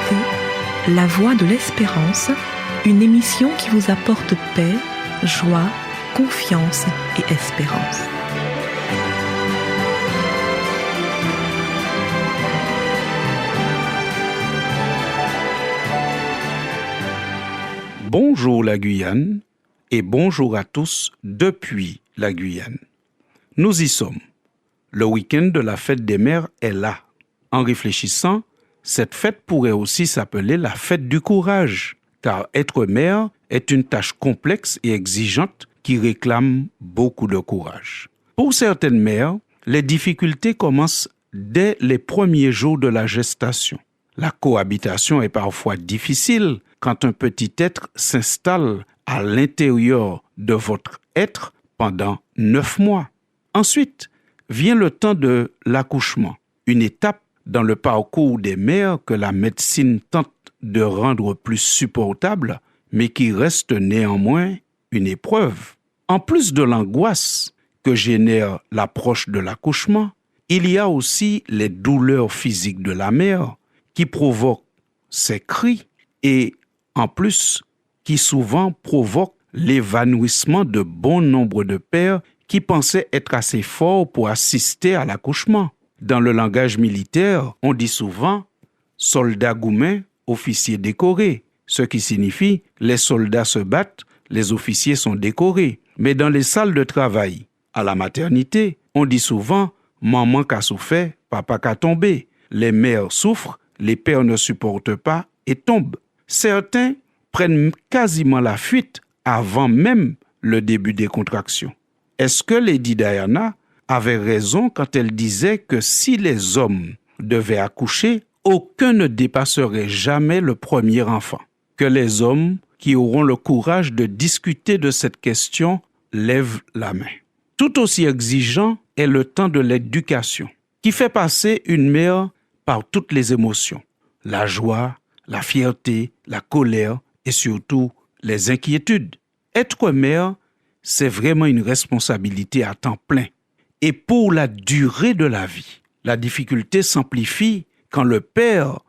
écoutez La Voix de l'Espérance, une émission qui vous apporte paix, joie, confiance et espérance. Bonjour la Guyane et bonjour à tous depuis la Guyane. Nous y sommes. Le week-end de la fête des mères est là. En réfléchissant, cette fête pourrait aussi s'appeler la fête du courage, car être mère est une tâche complexe et exigeante qui réclame beaucoup de courage. Pour certaines mères, les difficultés commencent dès les premiers jours de la gestation. La cohabitation est parfois difficile quand un petit être s'installe à l'intérieur de votre être pendant 9 mois. Ensuite, vient le temps de l'accouchement, une étape dans le parcours des mères que la médecine tente de rendre plus supportable, mais qui reste néanmoins une épreuve. En plus de l'angoisse que génère l'approche de l'accouchement, il y a aussi les douleurs physiques de la mère qui provoquent ses cris et, en plus, qui souvent provoquent l'évanouissement de bon nombre de pères qui pensaient être assez forts pour assister à l'accouchement. Dans le langage militaire, on dit souvent « soldat goumen, officier décoré », ce qui signifie « les soldats se battent, les officiers sont décorés ». Mais dans les salles de travail, à la maternité, on dit souvent « maman qu'a souffert, papa qu'a tombé ». Les mères souffrent, les pères ne supportent pas et tombent. Certains prennent quasiment la fuite avant même le début des contractions. Est-ce que Lady Diana avait raison quand elle disait que si les hommes devaient accoucher, aucun ne dépasserait jamais le premier enfant? Que les hommes qui auront le courage de discuter de cette question lèvent la main. Tout aussi exigeant est le temps de l'éducation, qui fait passer une mère par toutes les émotions, la joie, la fierté, la colère et surtout les inquiétudes. Être mère, c'est vraiment une responsabilité à temps plein. Et pour la durée de la vie, la difficulté s'amplifie quand le père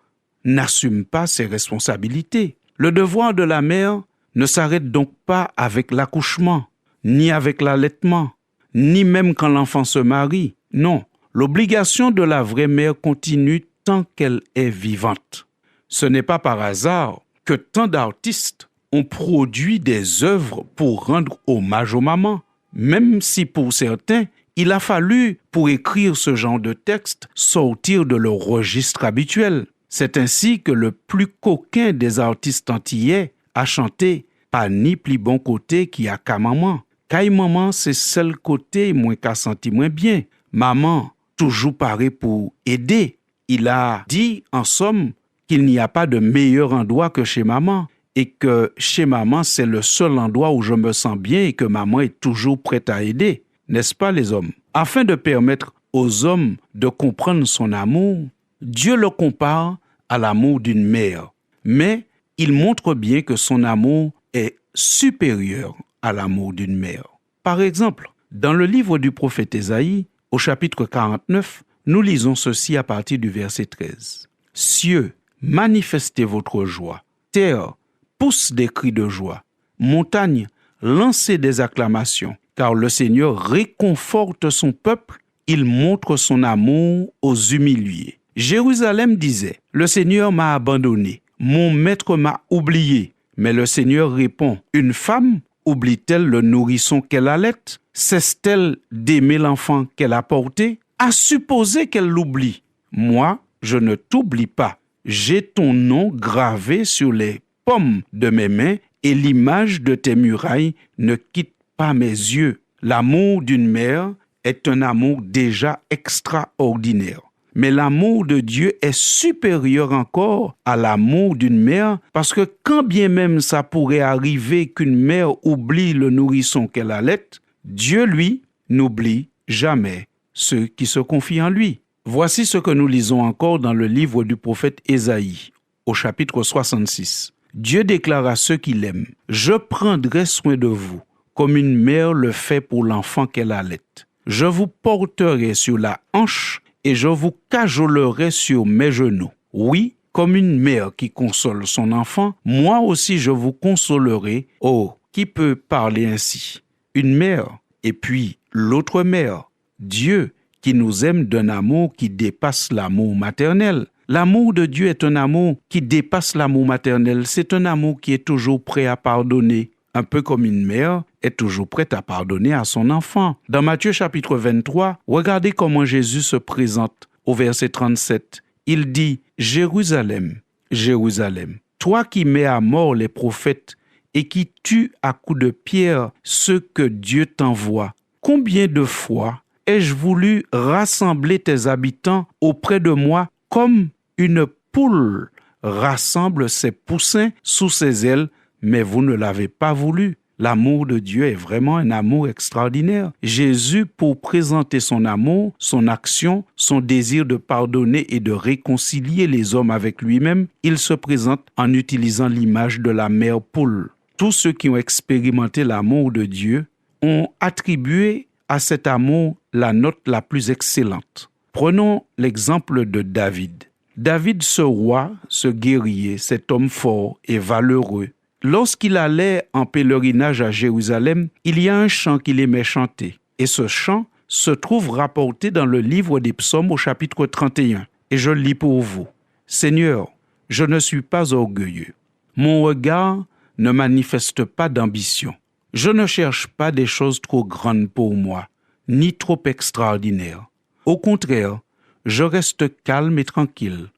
n'assume pas ses responsabilités. Le devoir de la mère ne s'arrête donc pas avec l'accouchement, ni avec l'allaitement, ni même quand l'enfant se marie. Non, l'obligation de la vraie mère continue tant qu'elle est vivante. Ce n'est pas par hasard que tant d'artistes ont produit des œuvres pour rendre hommage aux mamans, même si pour certains, il a fallu, pour écrire ce genre de texte, sortir de leur registre habituel. C'est ainsi que le plus coquin des artistes antillais a chanté « Pas ni pli bon côté qui a qu'à maman. Qu'aille maman, c'est seul côté moins qu'à senti moins bien. Maman, toujours paré pour aider. » Il a dit, en somme, qu'il n'y a pas de meilleur endroit que chez maman et que chez maman, c'est le seul endroit où je me sens bien et que maman est toujours prête à aider. N'est-ce pas les hommes? Afin de permettre aux hommes de comprendre son amour, Dieu le compare à l'amour d'une mère. Mais il montre bien que son amour est supérieur à l'amour d'une mère. Par exemple, dans le livre du prophète Ésaïe, au chapitre 49, nous lisons ceci à partir du verset 13. « Cieux, manifestez votre joie. Terre, pousse des cris de joie. Montagne, lancez des acclamations. Car le Seigneur réconforte son peuple, il montre son amour aux humiliés. » Jérusalem disait, « Le Seigneur m'a abandonné, mon maître m'a oublié. » Mais le Seigneur répond, « Une femme oublie-t-elle le nourrisson qu'elle allait? Cesse-t-elle d'aimer l'enfant qu'elle a porté? À supposer qu'elle l'oublie. Moi, je ne t'oublie pas. J'ai ton nom gravé sur les paumes de mes mains et l'image de tes murailles ne quitte pas mes yeux. » L'amour d'une mère est un amour déjà extraordinaire. Mais l'amour de Dieu est supérieur encore à l'amour d'une mère parce que quand bien même ça pourrait arriver qu'une mère oublie le nourrisson qu'elle allait, Dieu, lui, n'oublie jamais ceux qui se confient en lui. Voici ce que nous lisons encore dans le livre du prophète Ésaïe, au chapitre 66. Dieu déclare à ceux qui l'aiment, « Je prendrai soin de vous, comme une mère le fait pour l'enfant qu'elle allait. Je vous porterai sur la hanche et je vous cajolerai sur mes genoux. Oui, Comme une mère qui console son enfant, moi aussi je vous consolerai. Oh, qui peut parler ainsi? Une mère, et puis l'autre mère, Dieu, qui nous aime d'un amour qui dépasse l'amour maternel. L'amour de Dieu est un amour qui dépasse l'amour maternel. C'est un amour qui est toujours prêt à pardonner, un peu comme une mère est toujours prête à pardonner à son enfant. Dans Matthieu chapitre 23, regardez comment Jésus se présente au verset 37. Il dit « Jérusalem, Jérusalem, toi qui mets à mort les prophètes et qui tues à coups de pierre ceux que Dieu t'envoie, combien de fois ai-je voulu rassembler tes habitants auprès de moi comme une poule rassemble ses poussins sous ses ailes, mais vous ne l'avez pas voulu. » L'amour de Dieu est vraiment un amour extraordinaire. Jésus, pour présenter son amour, son action, son désir de pardonner et de réconcilier les hommes avec lui-même, il se présente en utilisant l'image de la mère poule. Tous ceux qui ont expérimenté l'amour de Dieu ont attribué à cet amour la note la plus excellente. Prenons l'exemple de David. David, ce roi, ce guerrier, cet homme fort et valeureux, lorsqu'il allait en pèlerinage à Jérusalem, il y a un chant qu'il aimait chanter. Et ce chant se trouve rapporté dans le livre des Psaumes au chapitre 31. Et je le lis pour vous. « Seigneur, je ne suis pas orgueilleux. Mon regard ne manifeste pas d'ambition. Je ne cherche pas des choses trop grandes pour moi, ni trop extraordinaires. Au contraire, je reste calme et tranquille,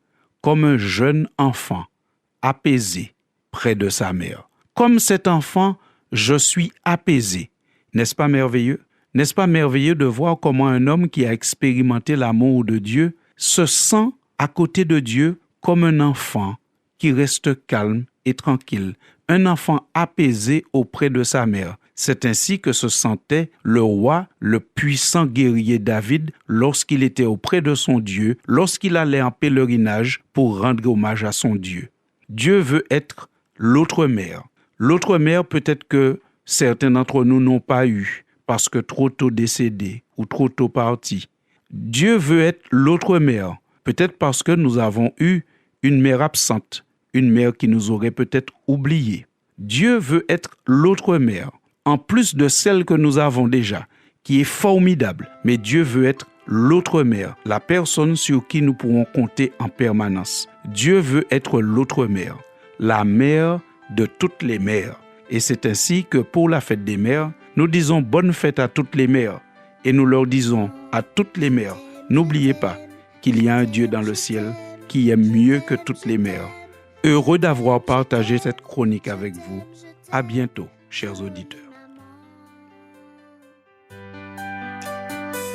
comme un jeune enfant, apaisé près de sa mère. Comme cet enfant, je suis apaisé. N'est-ce pas merveilleux? N'est-ce pas merveilleux de voir comment un homme qui a expérimenté l'amour de Dieu se sent à côté de Dieu comme un enfant qui reste calme et tranquille, un enfant apaisé auprès de sa mère. C'est ainsi que se sentait le roi, le puissant guerrier David, lorsqu'il était auprès de son Dieu, lorsqu'il allait en pèlerinage pour rendre hommage à son Dieu. Dieu veut être l'autre mère. L'autre mère, peut-être que certains d'entre nous n'ont pas eu, parce que trop tôt décédés ou trop tôt partis. Dieu veut être l'autre mère, peut-être parce que nous avons eu une mère absente, une mère qui nous aurait peut-être oubliés. Dieu veut être l'autre mère, en plus de celle que nous avons déjà, qui est formidable. Mais Dieu veut être l'autre mère, la personne sur qui nous pourrons compter en permanence. Dieu veut être l'autre mère, la mère de toutes les mères. Et c'est ainsi que pour la fête des mères, nous disons bonne fête à toutes les mères. Et nous leur disons à toutes les mères, n'oubliez pas qu'il y a un Dieu dans le ciel qui aime mieux que toutes les mères. Heureux d'avoir partagé cette chronique avec vous. À bientôt, chers auditeurs.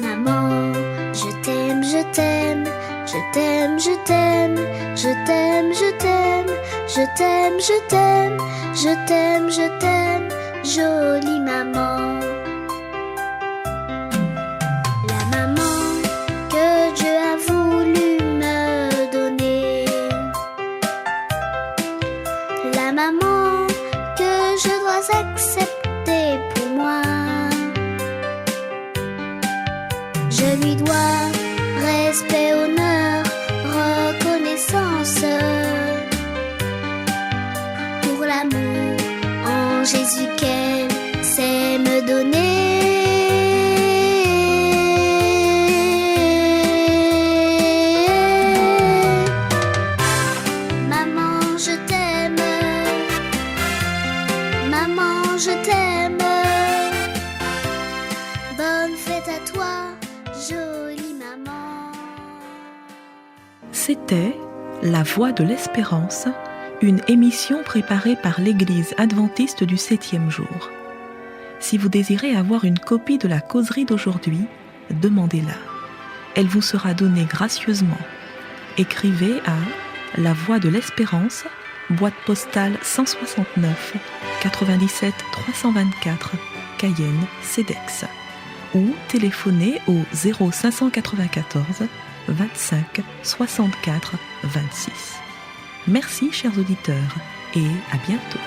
Maman, je t'aime, je t'aime, je t'aime, je t'aime, je t'aime, je t'aime, je t'aime, je t'aime, je t'aime, je t'aime, jolie maman. La maman que Dieu a voulu me donner, la maman que je dois accepter pour moi. Je lui dois respect, honneur, reconnaissance pour l'amour en Jésus qu'elle sait me donner. Maman, je t'aime. Maman, je t'aime. Bonne fête à toi, jolie maman. C'était La Voix de l'Espérance, une émission préparée par l'Église adventiste du 7e jour. Si vous désirez avoir une copie de la causerie d'aujourd'hui, demandez-la. Elle vous sera donnée gracieusement. Écrivez à La Voix de l'Espérance, boîte postale 169 97 324, Cayenne, CEDEX. Ou téléphonez au 0594 25 64 26. Merci chers auditeurs et à bientôt.